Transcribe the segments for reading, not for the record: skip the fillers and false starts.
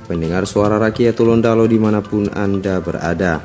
pendengar suara rakyat Gorontalo dimanapun Anda berada.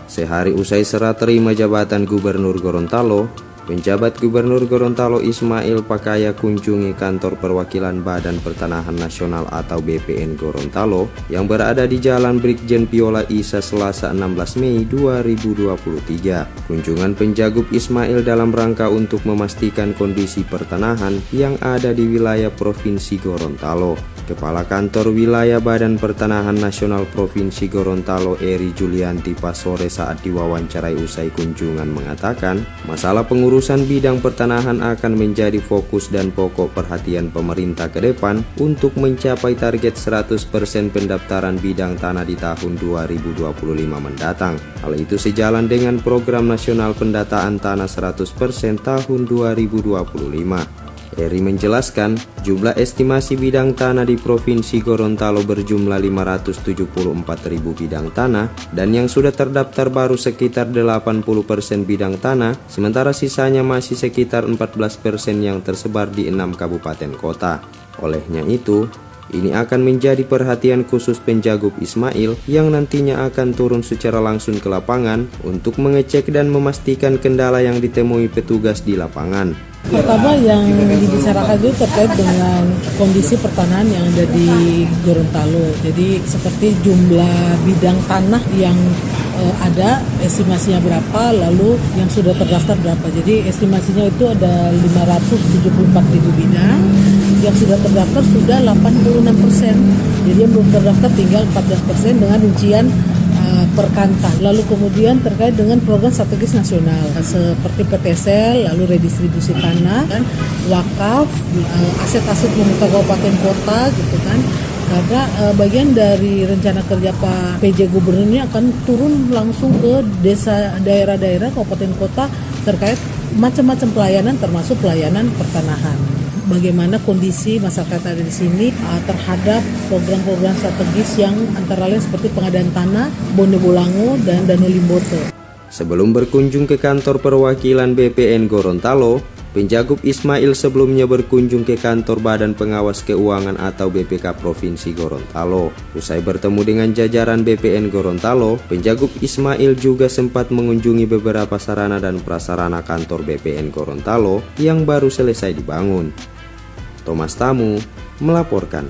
Sehari usai serah terima jabatan Gubernur Gorontalo, penjabat Gubernur Gorontalo Ismail Pakaya kunjungi kantor perwakilan Badan Pertanahan Nasional atau BPN Gorontalo yang berada di Jalan Brigjen Piola Isa Selasa 16 Mei 2023. Kunjungan penjagut Ismail dalam rangka untuk memastikan kondisi pertanahan yang ada di wilayah Provinsi Gorontalo. Kepala Kantor Wilayah Badan Pertanahan Nasional Provinsi Gorontalo Eri Julianti pas sore saat diwawancarai usai kunjungan mengatakan, masalah pengurusan bidang pertanahan akan menjadi fokus dan pokok perhatian pemerintah ke depan untuk mencapai target 100% pendaftaran bidang tanah di tahun 2025 mendatang. Hal itu sejalan dengan program nasional pendataan tanah 100% tahun 2025. Eri menjelaskan, jumlah estimasi bidang tanah di Provinsi Gorontalo berjumlah 574.000 bidang tanah dan yang sudah terdaftar baru sekitar 80% bidang tanah, sementara sisanya masih sekitar 14% yang tersebar di 6 kabupaten kota. Olehnya itu, ini akan menjadi perhatian khusus penjagut Ismail yang nantinya akan turun secara langsung ke lapangan untuk mengecek dan memastikan kendala yang ditemui petugas di lapangan. Pertama yang dibicarakan itu terkait dengan kondisi pertanahan yang ada di Gorontalo. Jadi seperti jumlah bidang tanah yang ada, estimasinya berapa, lalu yang sudah terdaftar berapa. Jadi estimasinya itu ada 574.000 bidang, yang sudah terdaftar sudah 86%. Jadi yang belum terdaftar tinggal 14% dengan rincian per kantah. Lalu kemudian terkait dengan program strategis nasional seperti PTSL, lalu redistribusi tanah, dan wakaf, aset-aset pemerintah kabupaten kota gitu kan. Karena bagian dari rencana kerja Pak PJ Gubernur ini akan turun langsung ke desa, daerah-daerah, kabupaten kota terkait macam-macam pelayanan termasuk pelayanan pertanahan. Bagaimana kondisi masyarakat ada di sini terhadap program-program strategis yang antara lain seperti pengadaan tanah, Bonde Bolango, dan Dana Limboto. Sebelum berkunjung ke kantor perwakilan BPN Gorontalo, penjagut Ismail sebelumnya berkunjung ke kantor Badan Pengawas Keuangan atau BPK Provinsi Gorontalo. Usai bertemu dengan jajaran BPN Gorontalo, penjagut Ismail juga sempat mengunjungi beberapa sarana dan prasarana kantor BPN Gorontalo yang baru selesai dibangun. Thomas Tamu melaporkan.